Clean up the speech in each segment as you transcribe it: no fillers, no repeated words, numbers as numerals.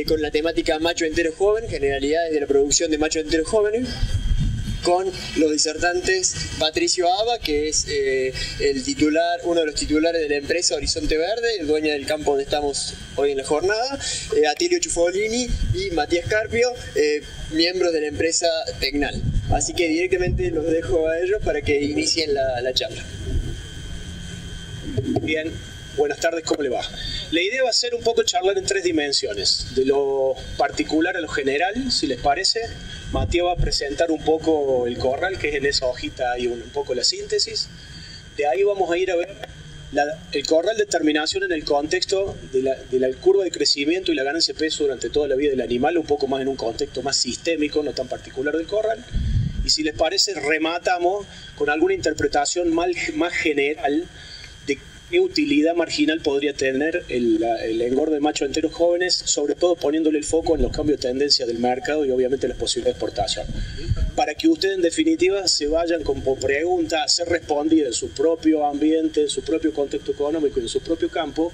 con la temática macho entero joven, generalidades de la producción de macho entero jóvenes, con los disertantes Patricio Aba, que es uno de los titulares de la empresa Horizonte Verde, el dueño del campo donde estamos hoy en la jornada, Atilio Ciuffolini y Matías Carpio, miembros de la empresa Tecnal. Así que directamente los dejo a ellos para que inicien la charla. Bien, buenas tardes, ¿cómo le va? La idea va a ser un poco charlar en tres dimensiones, de lo particular a lo general, si les parece. Matías va a presentar un poco el corral, que es en esa hojita hay un poco la síntesis. De ahí vamos a ir a ver el corral de terminación en el contexto de la curva de crecimiento y la ganancia de peso durante toda la vida del animal, un poco más en un contexto más sistémico, no tan particular del corral. Y si les parece, rematamos con alguna interpretación más general de qué utilidad marginal podría tener el engorde de machos enteros jóvenes, sobre todo poniéndole el foco en los cambios de tendencia del mercado y obviamente las posibilidades de exportación. Para que ustedes en definitiva se vayan con preguntas a ser respondidas en su propio ambiente, en su propio contexto económico y en su propio campo,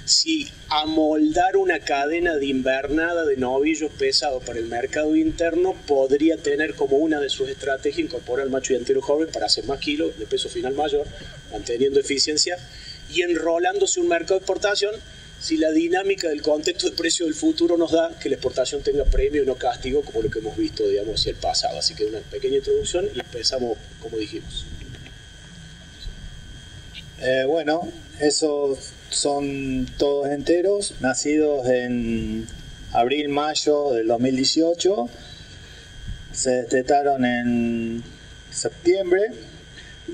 si amoldar una cadena de invernada de novillos pesados para el mercado interno podría tener como una de sus estrategias incorporar al macho entero joven para hacer más kilos de peso final mayor, manteniendo eficiencia y enrolándose un mercado de exportación, si la dinámica del contexto de precio del futuro nos da que la exportación tenga premio y no castigo, como lo que hemos visto, digamos, hacia el pasado. Así que una pequeña introducción y empezamos como dijimos. Bueno, esos son todos enteros, nacidos en abril-mayo del 2018, se destetaron en septiembre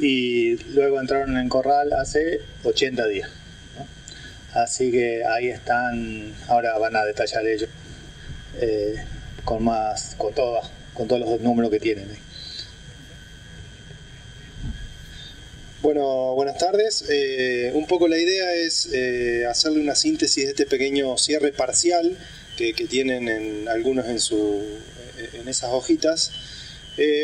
y luego entraron en corral hace 80 días, ¿no? Así que ahí están, ahora van a detallar ellos con todos los números que tienen. Bueno, buenas tardes. Un poco la idea es hacerle una síntesis de este pequeño cierre parcial que tienen algunos en esas hojitas.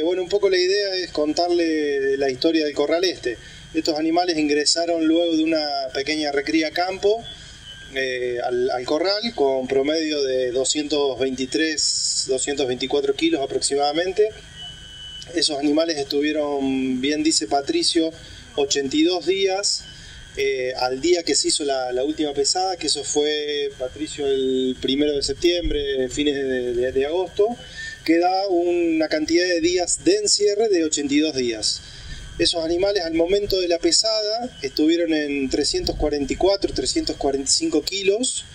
Bueno, un poco la idea es contarle la historia del corral este. Estos animales ingresaron luego de una pequeña recría a campo al corral con promedio de 224 kilos aproximadamente. Esos animales estuvieron, bien dice Patricio, 82 días al día que se hizo la última pesada, que eso fue, Patricio, el 1 de septiembre, fines de agosto, que da una cantidad de días de encierre de 82 días. Esos animales al momento de la pesada estuvieron en 344, 345 kilos,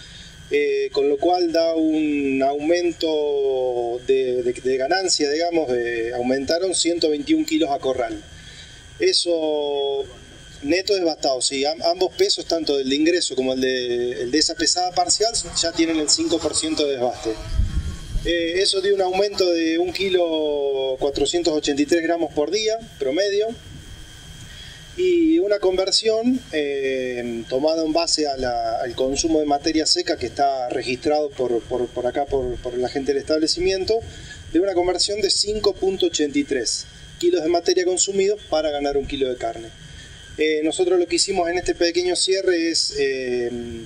con lo cual da un aumento de ganancia, digamos, aumentaron 121 kilos a corral. Eso neto desbastado, sí, ambos pesos, tanto el de ingreso como el de esa pesada parcial, ya tienen el 5% de desbaste. Eso dio un aumento de 1 kilo 483 gramos por día, promedio, y una conversión tomada en base al consumo de materia seca que está registrado por acá, por la gente del establecimiento, de una conversión de 5.83 kilos de materia consumidos para ganar 1 kilo de carne. Nosotros lo que hicimos en este pequeño cierre es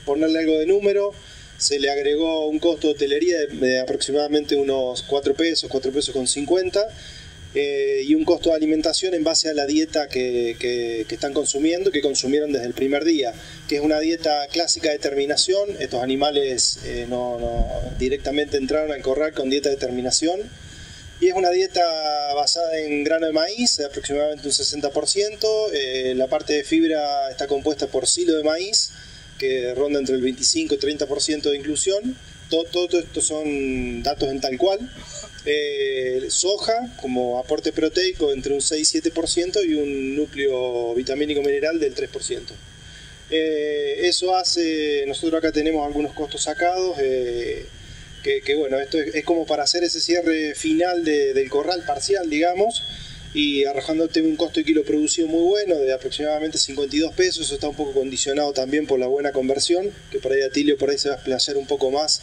ponerle algo de número. Se le agregó un costo de hotelería de aproximadamente unos 4 pesos con 50, y un costo de alimentación en base a la dieta que están consumiendo, que consumieron desde el primer día, que es una dieta clásica de terminación. Estos animales no directamente entraron al corral con dieta de terminación, y es una dieta basada en grano de maíz, aproximadamente un 60%. La parte de fibra está compuesta por silo de maíz, que ronda entre el 25 y 30% de inclusión. Todo esto son datos en tal cual. Soja como aporte proteico entre un 6 y 7% y un núcleo vitamínico mineral del 3%. Eso hace, nosotros acá tenemos algunos costos sacados, que bueno, esto es como para hacer ese cierre final del corral parcial, digamos, y arrojándote un costo de kilo producido muy bueno de aproximadamente 52 pesos. Eso está un poco condicionado también por la buena conversión, que por ahí Atilio por ahí se va a explayar un poco más.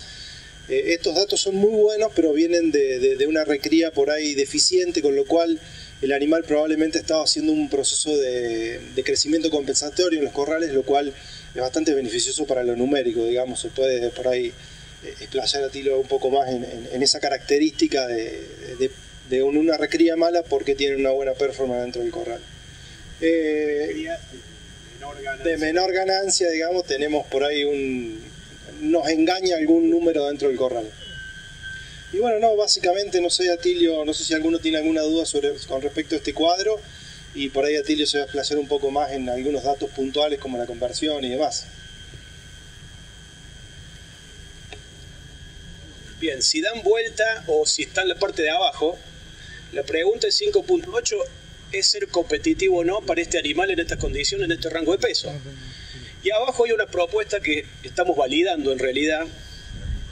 Estos datos son muy buenos, pero vienen de una recría por ahí deficiente, con lo cual el animal probablemente estaba haciendo un proceso de crecimiento compensatorio en los corrales, lo cual es bastante beneficioso para lo numérico, digamos. Se puede por ahí explayar a Tilio un poco más en esa característica de una recría mala porque tiene una buena performance dentro del corral. De menor ganancia, digamos, tenemos por ahí nos engaña algún número dentro del corral. Y bueno, no, básicamente, no sé, Atilio, no sé si alguno tiene alguna duda con respecto a este cuadro, y por ahí Atilio se va a explayar un poco más en algunos datos puntuales como la conversión y demás. Bien, si dan vuelta o si está en la parte de abajo, la pregunta es 5.8, ¿es ser competitivo o no para este animal en estas condiciones, en este rango de peso? Y abajo hay una propuesta que estamos validando en realidad,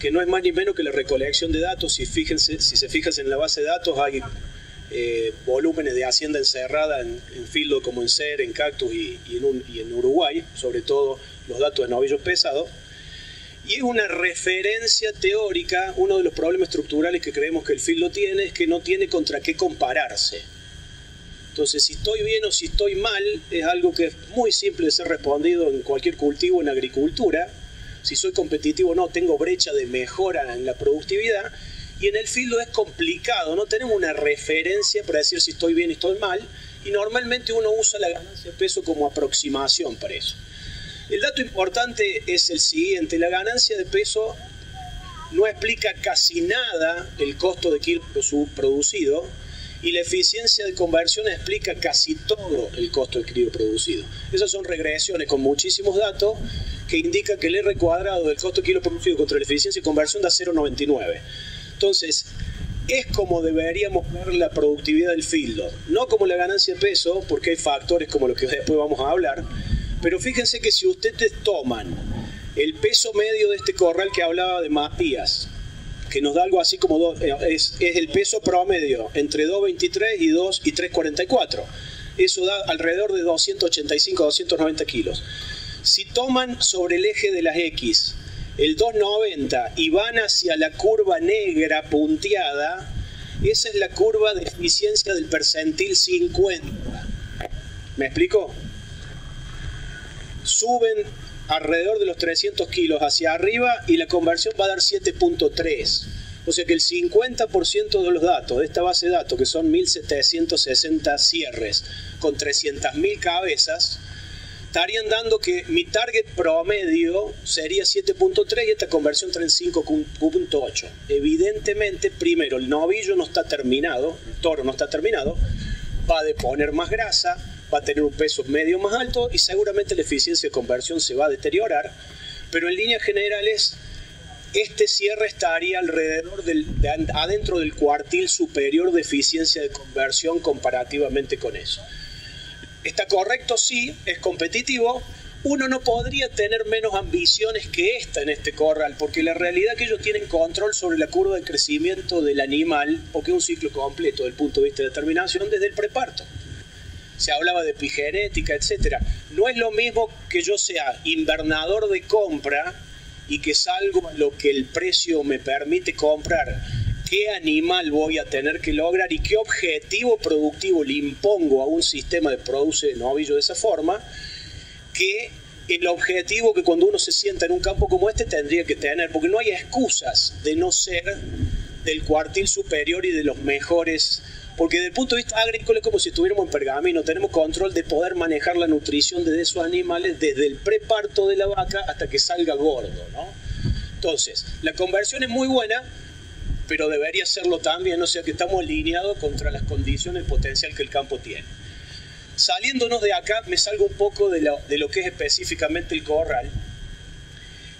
que no es más ni menos que la recolección de datos. Si se fijan en la base de datos, hay volúmenes de hacienda encerrada en Fildo como en Ser, en Cactus y en Uruguay, sobre todo los datos de novillos pesados. Y es una referencia teórica. Uno de los problemas estructurales que creemos que el Fildo tiene es que no tiene contra qué compararse. Entonces, si estoy bien o si estoy mal, es algo que es muy simple de ser respondido en cualquier cultivo, en agricultura. Si soy competitivo o no, tengo brecha de mejora en la productividad. Y en el Fildo es complicado, no tenemos una referencia para decir si estoy bien y estoy mal. Y normalmente uno usa la ganancia de peso como aproximación para eso. El dato importante es el siguiente: la ganancia de peso no explica casi nada el costo de kilo producido, y la eficiencia de conversión explica casi todo el costo del kilo producido. Esas son regresiones con muchísimos datos que indican que el R cuadrado del costo de kilo producido contra la eficiencia de conversión da 0,99. Entonces, es como deberíamos ver la productividad del Fildo, no como la ganancia de peso, porque hay factores como los que después vamos a hablar. Pero fíjense que si ustedes toman el peso medio de este corral que hablaba de Matías, que nos da algo así como es el peso promedio entre 2.23 y 3.44. Eso da alrededor de 285 a 290 kilos. Si toman sobre el eje de las X el 2.90 y van hacia la curva negra punteada, esa es la curva de eficiencia del percentil 50. ¿Me explico? Suben alrededor de los 300 kilos hacia arriba y la conversión va a dar 7.3. O sea que el 50% de los datos de esta base de datos, que son 1760 cierres con 300.000 cabezas, estarían dando que mi target promedio sería 7.3 y esta conversión trae 5.8. Evidentemente, primero, el novillo no está terminado, el toro no está terminado, va a deponer más grasa, va a tener un peso medio más alto y seguramente la eficiencia de conversión se va a deteriorar, pero en líneas generales este cierre estaría alrededor adentro del cuartil superior de eficiencia de conversión comparativamente con eso. ¿Está correcto? Sí, es competitivo. Uno no podría tener menos ambiciones que esta en este corral, porque la realidad es que ellos tienen control sobre la curva de crecimiento del animal, porque es un ciclo completo desde el punto de vista de determinación desde el preparto. Se hablaba de epigenética, etc. No es lo mismo que yo sea invernador de compra y que salgo a lo que el precio me permite comprar, qué animal voy a tener que lograr y qué objetivo productivo le impongo a un sistema de produce novillo de esa forma, que el objetivo que cuando uno se sienta en un campo como este tendría que tener, porque no hay excusas de no ser del cuartil superior y de los mejores. Porque desde el punto de vista agrícola es como si estuviéramos en Pergamino, tenemos control de poder manejar la nutrición de esos animales desde el preparto de la vaca hasta que salga gordo, ¿no? Entonces, la conversión es muy buena, pero debería serlo también, o sea que estamos alineados contra las condiciones potencial que el campo tiene. Saliéndonos de acá, me salgo un poco de lo que es específicamente el corral.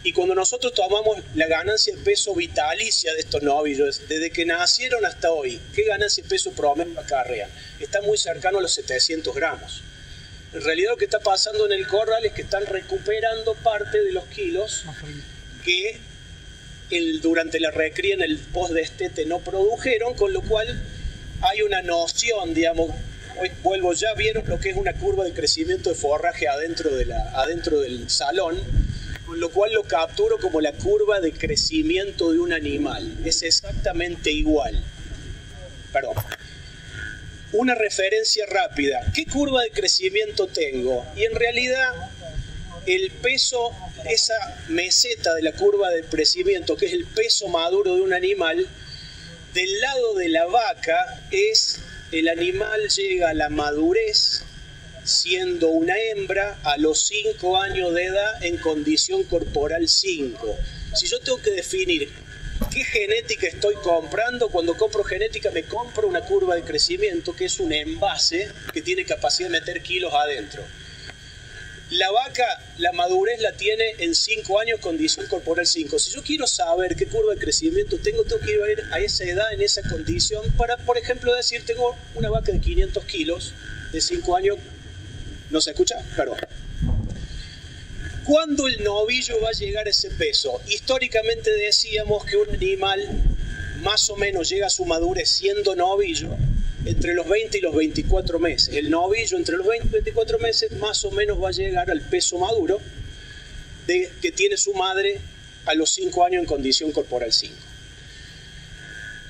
Y cuando nosotros tomamos la ganancia de peso vitalicia de estos novillos, desde que nacieron hasta hoy, ¿qué ganancia de peso promedio acarrean? Está muy cercano a los 700 gramos. En realidad lo que está pasando en el corral es que están recuperando parte de los kilos que durante la recría en el post-destete no produjeron, con lo cual hay una noción, digamos, hoy vuelvo, ya vieron lo que es una curva de crecimiento de forraje adentro del salón, con lo cual lo capturo como la curva de crecimiento de un animal. Es exactamente igual. Perdón. Una referencia rápida. ¿Qué curva de crecimiento tengo? Y en realidad el peso, esa meseta de la curva de crecimiento, que es el peso maduro de un animal, del lado de la vaca es el animal llega a la madurez siendo una hembra a los 5 años de edad en condición corporal 5. Si yo tengo que definir qué genética estoy comprando, cuando compro genética me compro una curva de crecimiento que es un envase que tiene capacidad de meter kilos adentro. La vaca, la madurez la tiene en 5 años, condición corporal 5. Si yo quiero saber qué curva de crecimiento tengo que ir a esa edad, en esa condición, para, por ejemplo, decir, tengo una vaca de 500 kilos, de 5 años. ¿No se escucha? Perdón. ¿Cuándo el novillo va a llegar a ese peso? Históricamente decíamos que un animal más o menos llega a su madurez siendo novillo entre los 20 y los 24 meses. El novillo entre los 20 y 24 meses más o menos va a llegar al peso maduro que tiene su madre a los 5 años en condición corporal 5.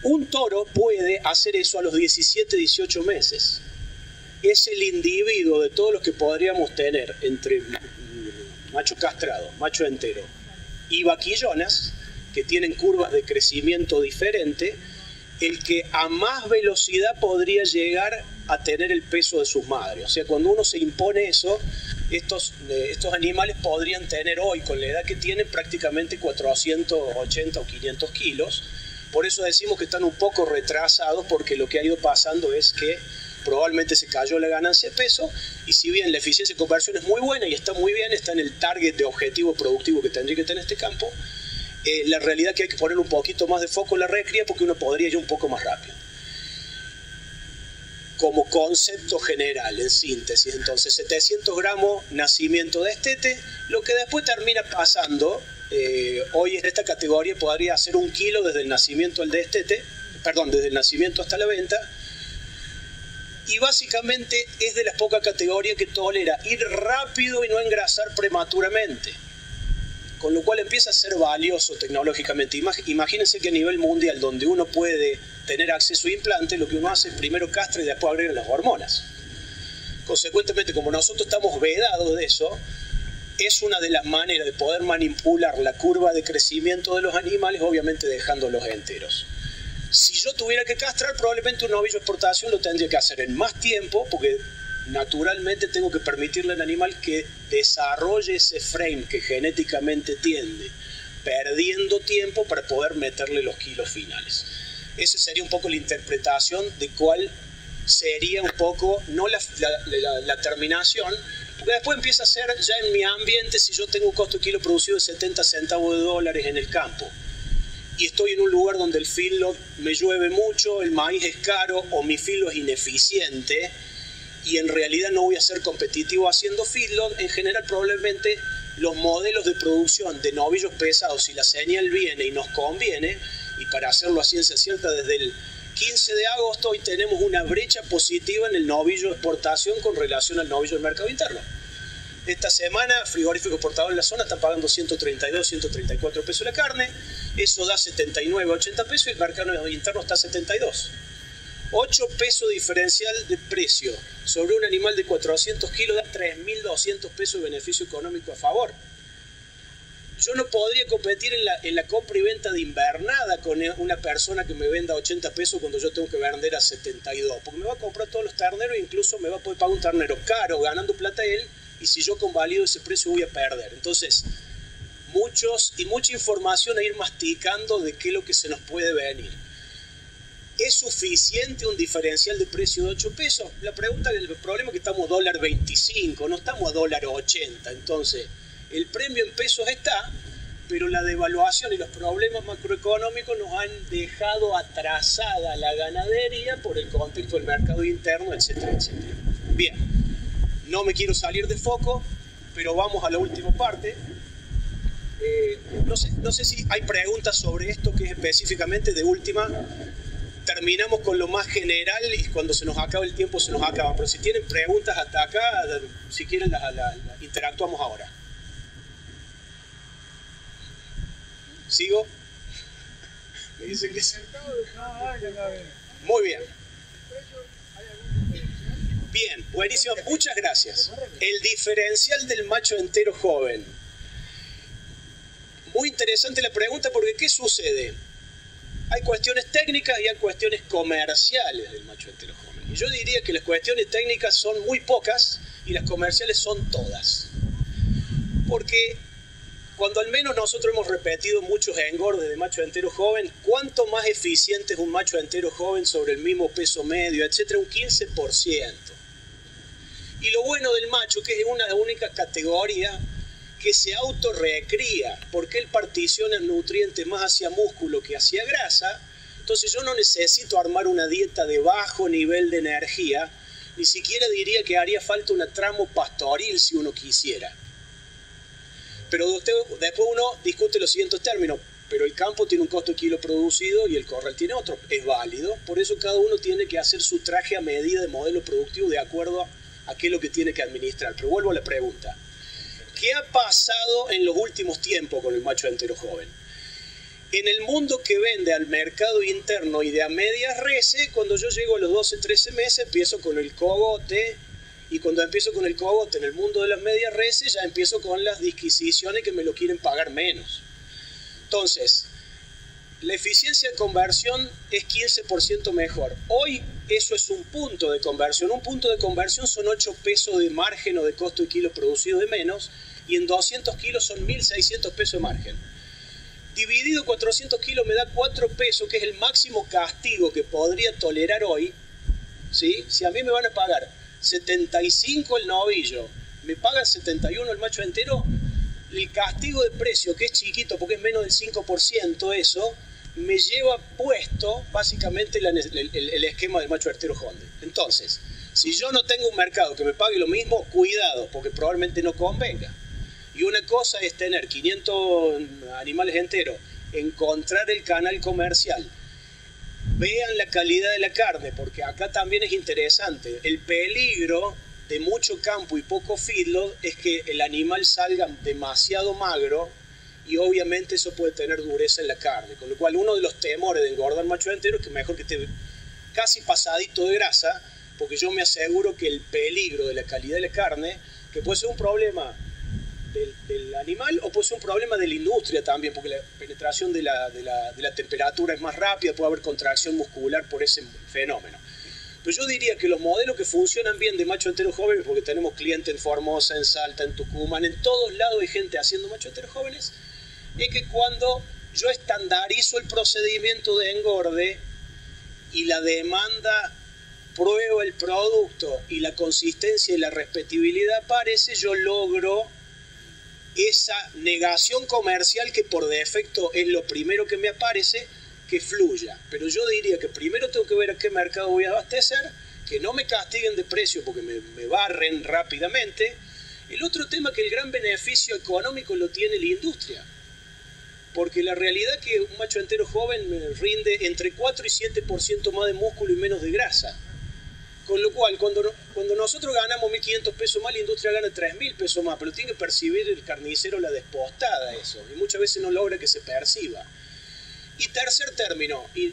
Un toro puede hacer eso a los 17, 18 meses. Es el individuo de todos los que podríamos tener entre macho castrado, macho entero y vaquillonas, que tienen curvas de crecimiento diferente, el que a más velocidad podría llegar a tener el peso de sus madres. O sea, cuando uno se impone eso, estos animales podrían tener hoy, con la edad que tienen, prácticamente 480 o 500 kilos. Por eso decimos que están un poco retrasados, porque lo que ha ido pasando es que probablemente se cayó la ganancia de peso, y si bien la eficiencia de conversión es muy buena y está muy bien, está en el target de objetivo productivo que tendría que tener este campo, la realidad es que hay que poner un poquito más de foco en la recría, porque uno podría ir un poco más rápido. Como concepto general, en síntesis, entonces 700 gramos nacimiento de destete, lo que después termina pasando, hoy en esta categoría podría ser 1 kilo desde el nacimiento al destete, perdón, desde el nacimiento hasta la venta, y básicamente es de las pocas categorías que tolera ir rápido y no engrasar prematuramente, con lo cual empieza a ser valioso tecnológicamente. Imagínense que a nivel mundial, donde uno puede tener acceso a implantes, lo que uno hace es primero castra y después agrega las hormonas. Consecuentemente, como nosotros estamos vedados de eso, es una de las maneras de poder manipular la curva de crecimiento de los animales, obviamente dejándolos enteros. Si yo tuviera que castrar, probablemente un novillo de exportación lo tendría que hacer en más tiempo, porque naturalmente tengo que permitirle al animal que desarrolle ese frame que genéticamente tiende, perdiendo tiempo para poder meterle los kilos finales. Esa sería un poco la interpretación de cuál sería un poco, no la terminación, porque después empieza a ser ya en mi ambiente, si yo tengo un costo de kilo producido de 70 centavos de dólares en el campo, y estoy en un lugar donde el feedlot me llueve mucho, el maíz es caro o mi feedlot es ineficiente, y en realidad no voy a ser competitivo haciendo feedlot, en general probablemente los modelos de producción de novillos pesados, si la señal viene y nos conviene, y para hacerlo a ciencia cierta, desde el 15 de agosto hoy tenemos una brecha positiva en el novillo de exportación con relación al novillo del mercado interno. Esta semana, frigorífico exportador en la zona están pagando 132, 134 pesos la carne, eso da 79, 80 pesos, y el mercado interno está a 72. 8 pesos diferencial de precio sobre un animal de 400 kilos da 3.200 pesos de beneficio económico a favor. Yo no podría competir en la compra y venta de invernada con una persona que me venda 80 pesos cuando yo tengo que vender a 72, porque me va a comprar todos los terneros e incluso me va a poder pagar un ternero caro ganando plata él, y si yo convalido ese precio voy a perder. Entonces, mucha información a ir masticando de qué es lo que se nos puede venir. ¿Es suficiente un diferencial de precio de 8 pesos? La pregunta, el problema es que estamos a $1.25, no estamos a $1.80. Entonces, el premio en pesos está, pero la devaluación y los problemas macroeconómicos nos han dejado atrasada la ganadería por el contexto del mercado interno, etcétera, etcétera. Bien, no me quiero salir de foco, pero vamos a la última parte. No sé si hay preguntas sobre esto, que es específicamente de última. Terminamos con lo más general y cuando se nos acaba el tiempo se nos acaba. Pero si tienen preguntas hasta acá, si quieren las interactuamos ahora. ¿Sigo? Me dicen que sí. Muy bien. Bien, buenísimo, muchas gracias. El diferencial del macho entero joven. Muy interesante la pregunta porque ¿qué sucede? Hay cuestiones técnicas y hay cuestiones comerciales del macho entero joven. Y yo diría que las cuestiones técnicas son muy pocas y las comerciales son todas. Porque cuando al menos nosotros hemos repetido muchos engordes de macho entero joven, ¿cuánto más eficiente es un macho entero joven sobre el mismo peso medio, etcétera? Un 15%. Y lo bueno del macho, que es una única categoría que se autorrecría, porque él particiona en nutrientes más hacia músculo que hacia grasa, entonces yo no necesito armar una dieta de bajo nivel de energía, ni siquiera diría que haría falta una tramo pastoril si uno quisiera. Pero después uno discute los siguientes términos, pero el campo tiene un costo de kilo producido y el corral tiene otro, es válido, por eso cada uno tiene que hacer su traje a medida de modelo productivo de acuerdo a qué es lo que tiene que administrar. Pero vuelvo a la pregunta. ¿Qué ha pasado en los últimos tiempos con el macho entero joven? En el mundo que vende al mercado interno y de a medias reses, cuando yo llego a los 12, 13 meses, empiezo con el cogote, y cuando empiezo con el cogote en el mundo de las medias reses, ya empiezo con las disquisiciones que me lo quieren pagar menos. Entonces, la eficiencia de conversión es 15% mejor. Hoy eso es un punto de conversión. Un punto de conversión son 8 pesos de margen o de costo de kilo producido de menos, y en 200 kilos son 1.600 pesos de margen. Dividido 400 kilos me da 4 pesos, que es el máximo castigo que podría tolerar hoy. ¿Sí? Si a mí me van a pagar 75 el novillo, me pagan 71 el macho entero, el castigo de precio, que es chiquito porque es menos del 5%, eso me lleva puesto básicamente el esquema del macho entero joven. Entonces, si yo no tengo un mercado que me pague lo mismo, cuidado, porque probablemente no convenga. Y una cosa es tener 500 animales enteros, encontrar el canal comercial, vean la calidad de la carne, porque acá también es interesante. El peligro de mucho campo y poco feedlot es que el animal salga demasiado magro y obviamente eso puede tener dureza en la carne. Con lo cual uno de los temores de engordar macho entero es que mejor que esté casi pasadito de grasa, porque yo me aseguro que el peligro de la calidad de la carne, que puede ser un problema del animal o puede ser un problema de la industria también, porque la penetración de la temperatura es más rápida, puede haber contracción muscular por ese fenómeno. Pero yo diría que los modelos que funcionan bien de macho entero jóvenes, porque tenemos clientes en Formosa, en Salta, en Tucumán, en todos lados hay gente haciendo macho entero jóvenes, es que cuando yo estandarizo el procedimiento de engorde y la demanda prueba el producto y la consistencia y la respetibilidad aparece, yo logro esa negación comercial que por defecto es lo primero que me aparece, que fluya. Pero yo diría que primero tengo que ver a qué mercado voy a abastecer, que no me castiguen de precio porque me barren rápidamente. El otro tema, que el gran beneficio económico lo tiene la industria, porque la realidad es que un macho entero joven me rinde entre 4 y 7% más de músculo y menos de grasa. Con lo cual, cuando nosotros ganamos 1.500 pesos más, la industria gana 3.000 pesos más, pero tiene que percibir el carnicero la despostada eso, y muchas veces no logra que se perciba. Y tercer término, y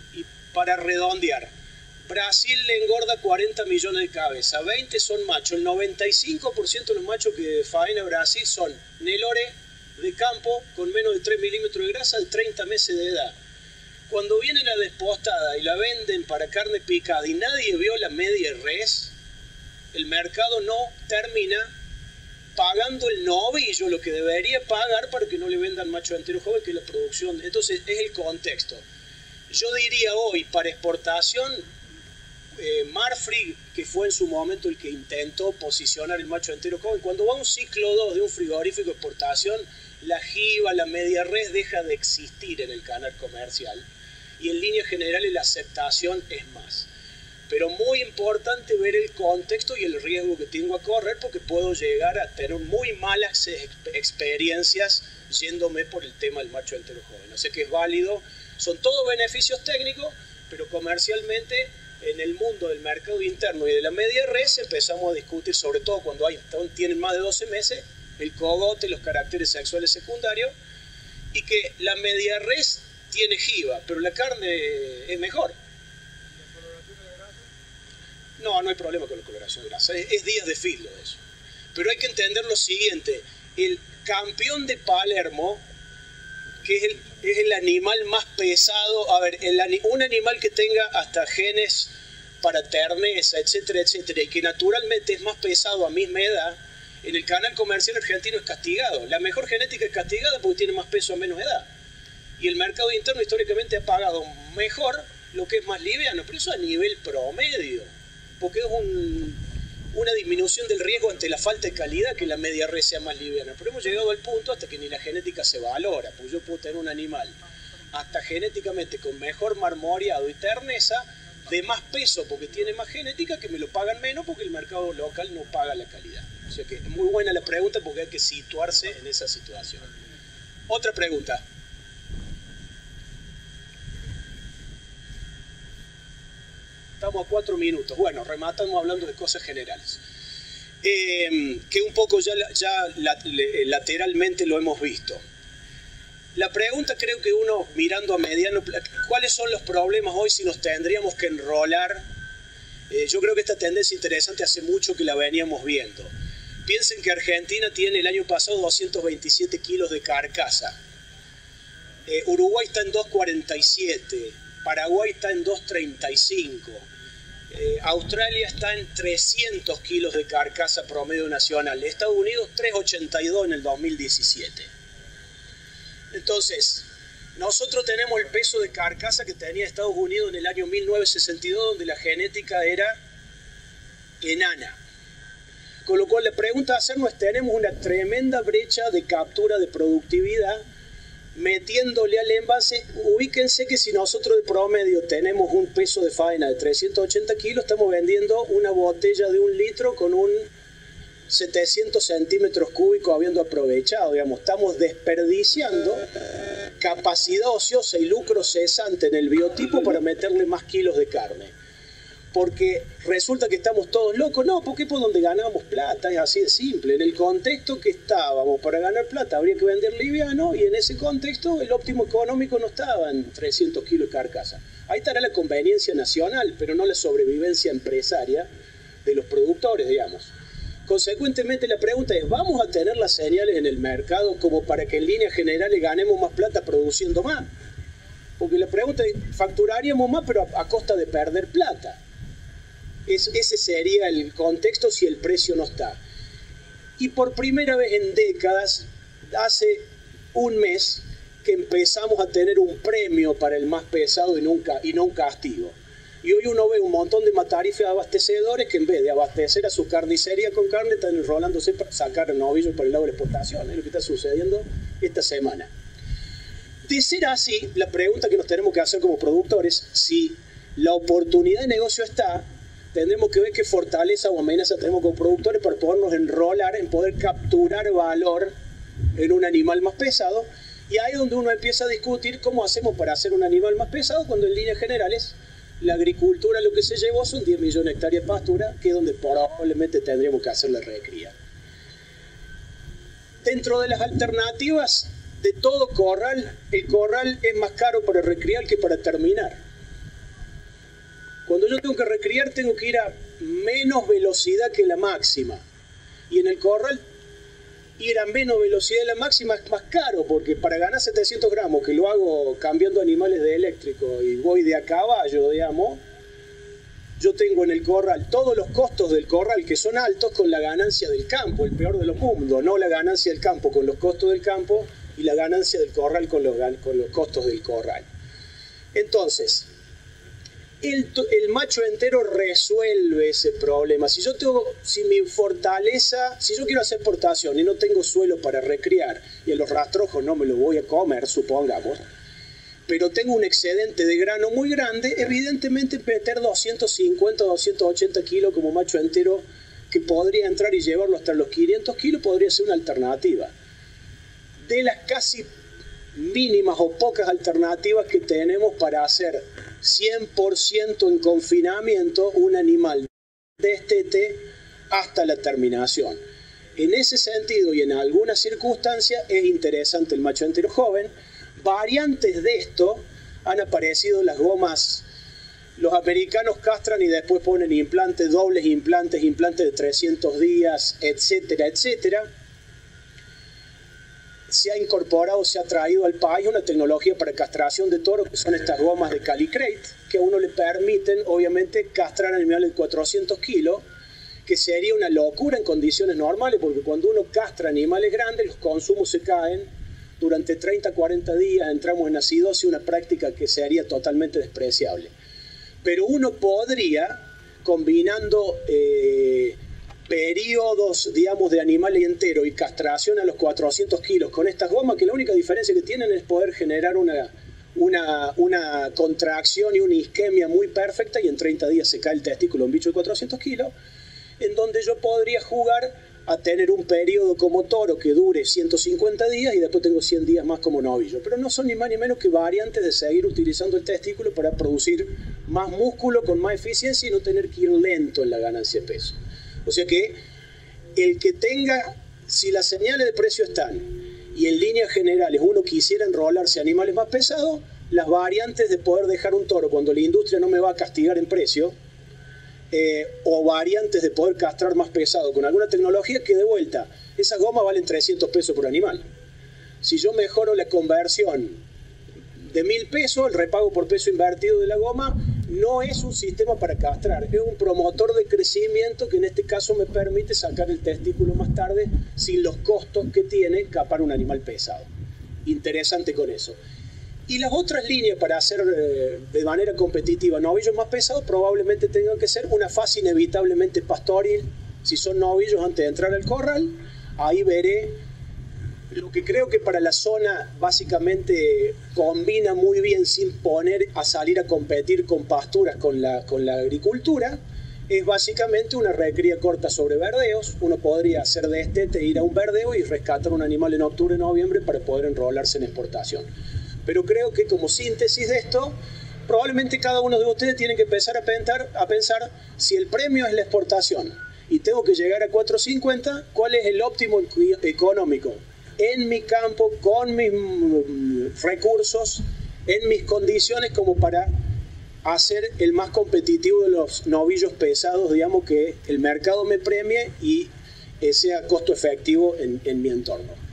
para redondear, Brasil le engorda 40 millones de cabezas, 20 son machos, el 95% de los machos que faena Brasil son Nelore de campo con menos de 3 milímetros de grasa de 30 meses de edad. Cuando viene la despostada y la venden para carne picada y nadie vio la media res, el mercado no termina pagando el novillo lo que debería pagar para que no le vendan macho entero joven, que es la producción. Entonces es el contexto. Yo diría hoy, para exportación, Marfrig, que fue en su momento el que intentó posicionar el macho entero joven, cuando va a un ciclo 2 de un frigorífico de exportación, la jiba, la media res deja de existir en el canal comercial y en líneas generales la aceptación es más. Pero muy importante ver el contexto y el riesgo que tengo a correr, porque puedo llegar a tener muy malas experiencias yéndome por el tema del macho entero joven. O sea que es válido, son todos beneficios técnicos, pero comercialmente en el mundo del mercado interno y de la media res empezamos a discutir, sobre todo cuando tienen más de 12 meses, el cogote, los caracteres sexuales secundarios, y que la media res tiene jiba, pero la carne es mejor. No, no hay problema con la coloración de grasa, es días de filo eso. Pero hay que entender lo siguiente, el campeón de Palermo, que es el animal más pesado, a ver, un animal que tenga hasta genes para terneza, etcétera, etcétera, y que naturalmente es más pesado a misma edad, en el canal comercial argentino es castigado. La mejor genética es castigada porque tiene más peso a menos edad. Y el mercado interno históricamente ha pagado mejor lo que es más liviano, pero eso a nivel promedio, porque es una disminución del riesgo ante la falta de calidad que la media res sea más liviana. Pero hemos llegado al punto hasta que ni la genética se valora, porque yo puedo tener un animal hasta genéticamente con mejor marmoreado y terneza, de más peso porque tiene más genética, que me lo pagan menos porque el mercado local no paga la calidad. O sea que es muy buena la pregunta porque hay que situarse en esa situación. Otra pregunta. Estamos a 4 minutos. Bueno, rematamos hablando de cosas generales. Que un poco ya lateralmente lo hemos visto. La pregunta creo que uno mirando a mediano plazo, ¿cuáles son los problemas hoy si nos tendríamos que enrolar? Yo creo que esta tendencia interesante hace mucho que la veníamos viendo. Piensen que Argentina tiene el año pasado 227 kilos de carcasa. Uruguay está en 247, Paraguay está en 235, Australia está en 300 kilos de carcasa promedio nacional, Estados Unidos 382 en el 2017. Entonces, nosotros tenemos el peso de carcasa que tenía Estados Unidos en el año 1962, donde la genética era enana. Con lo cual la pregunta a hacernos es, tenemos una tremenda brecha de captura de productividad metiéndole al envase. Ubíquense que si nosotros de promedio tenemos un peso de faena de 380 kilos, estamos vendiendo una botella de 1 litro con un 700 centímetros cúbicos habiendo aprovechado, digamos, estamos desperdiciando capacidad ociosa y lucro cesante en el biotipo para meterle más kilos de carne. Porque resulta que estamos todos locos. No, porque es por donde ganamos plata, es así de simple. En el contexto que estábamos para ganar plata habría que vender liviano, y en ese contexto el óptimo económico no estaba en 300 kilos de carcasa. Ahí estará la conveniencia nacional, pero no la sobrevivencia empresaria de los productores, digamos. Consecuentemente la pregunta es, ¿vamos a tener las señales en el mercado como para que en líneas generales ganemos más plata produciendo más? Porque la pregunta es, facturaríamos más pero a costa de perder plata. Ese sería el contexto si el precio no está. Y por primera vez en décadas, hace un mes que empezamos a tener un premio para el más pesado y no un castigo. Y hoy uno ve un montón de matarifes abastecedores que en vez de abastecer a su carnicería con carne, están enrolándose para sacar novillos por el lado de la exportación. Es lo que está sucediendo esta semana. De ser así, la pregunta que nos tenemos que hacer como productores, si la oportunidad de negocio está, tendremos que ver qué fortaleza o amenaza tenemos como productores para podernos enrolar en poder capturar valor en un animal más pesado. Y ahí es donde uno empieza a discutir cómo hacemos para hacer un animal más pesado, cuando en líneas generales la agricultura lo que se llevó son 10 millones de hectáreas de pastura, que es donde probablemente tendríamos que hacer la recría. Dentro de las alternativas de todo corral, el corral es más caro para recriar que para terminar. Cuando yo tengo que recriar tengo que ir a menos velocidad que la máxima. Y en el corral ir a menos velocidad de la máxima es más caro, porque para ganar 700 gramos, que lo hago cambiando animales de eléctrico y voy de a caballo, digamos, yo tengo en el corral todos los costos del corral que son altos con la ganancia del campo, el peor de los mundos, no la ganancia del campo con los costos del campo y la ganancia del corral con los costos del corral. Entonces, el macho entero resuelve ese problema. Si yo quiero hacer portación y no tengo suelo para recriar, y en los rastrojos no me lo voy a comer, supongamos, pero tengo un excedente de grano muy grande, evidentemente meter 250, 280 kilos como macho entero, que podría entrar y llevarlo hasta los 500 kilos, podría ser una alternativa. De las casi mínimas o pocas alternativas que tenemos para hacer 100% en confinamiento un animal de destete hasta la terminación. En ese sentido y en algunas circunstancias es interesante el macho entero joven. Variantes de esto han aparecido las gomas Los americanos castran y después ponen implantes, dobles implantes, implantes de 300 días, etcétera, etcétera. Se ha incorporado, se ha traído al país una tecnología para castración de toros, que son estas gomas de Calicrate, que a uno le permiten, obviamente, castrar animales de 400 kilos, que sería una locura en condiciones normales, porque cuando uno castra animales grandes, los consumos se caen, durante 30, 40 días entramos en acidosis, una práctica que sería totalmente despreciable. Pero uno podría, combinando periodos, digamos, de animales enteros y castración a los 400 kilos con estas gomas, que la única diferencia que tienen es poder generar una contracción y una isquemia muy perfecta, y en 30 días se cae el testículo de un bicho de 400 kilos, en donde yo podría jugar a tener un periodo como toro que dure 150 días y después tengo 100 días más como novillo. Pero no son ni más ni menos que variantes de seguir utilizando el testículo para producir más músculo con más eficiencia y no tener que ir lento en la ganancia de peso. O sea que el que tenga, si las señales de precio están y en líneas generales uno quisiera enrolarse a animales más pesados, las variantes de poder dejar un toro cuando la industria no me va a castigar en precio, o variantes de poder castrar más pesado con alguna tecnología, que de vuelta, esas gomas valen 300 pesos por animal. Si yo mejoro la conversión de 1.000 pesos, el repago por peso invertido de la goma no es un sistema para castrar, es un promotor de crecimiento que en este caso me permite sacar el testículo más tarde sin los costos que tiene capar un animal pesado. Interesante con eso. Y las otras líneas para hacer de manera competitiva novillos más pesados probablemente tengan que ser una fase inevitablemente pastoril. Si son novillos antes de entrar al corral, ahí veré lo que creo que para la zona básicamente combina muy bien sin poner a salir a competir con pasturas con la agricultura. Es básicamente una recría corta sobre verdeos. Uno podría hacer de estete, ir a un verdeo y rescatar un animal en octubre, noviembre para poder enrolarse en exportación. Pero creo que como síntesis de esto, probablemente cada uno de ustedes tiene que empezar a pensar si el premio es la exportación y tengo que llegar a 450, ¿cuál es el óptimo económico? En mi campo, con mis recursos, en mis condiciones, como para hacer el más competitivo de los novillos pesados, digamos, que el mercado me premie y sea costo efectivo en mi entorno.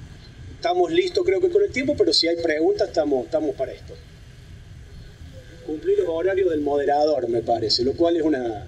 Estamos listos, creo que con el tiempo, pero si hay preguntas, estamos para esto. Cumplir los horarios del moderador, me parece, lo cual es una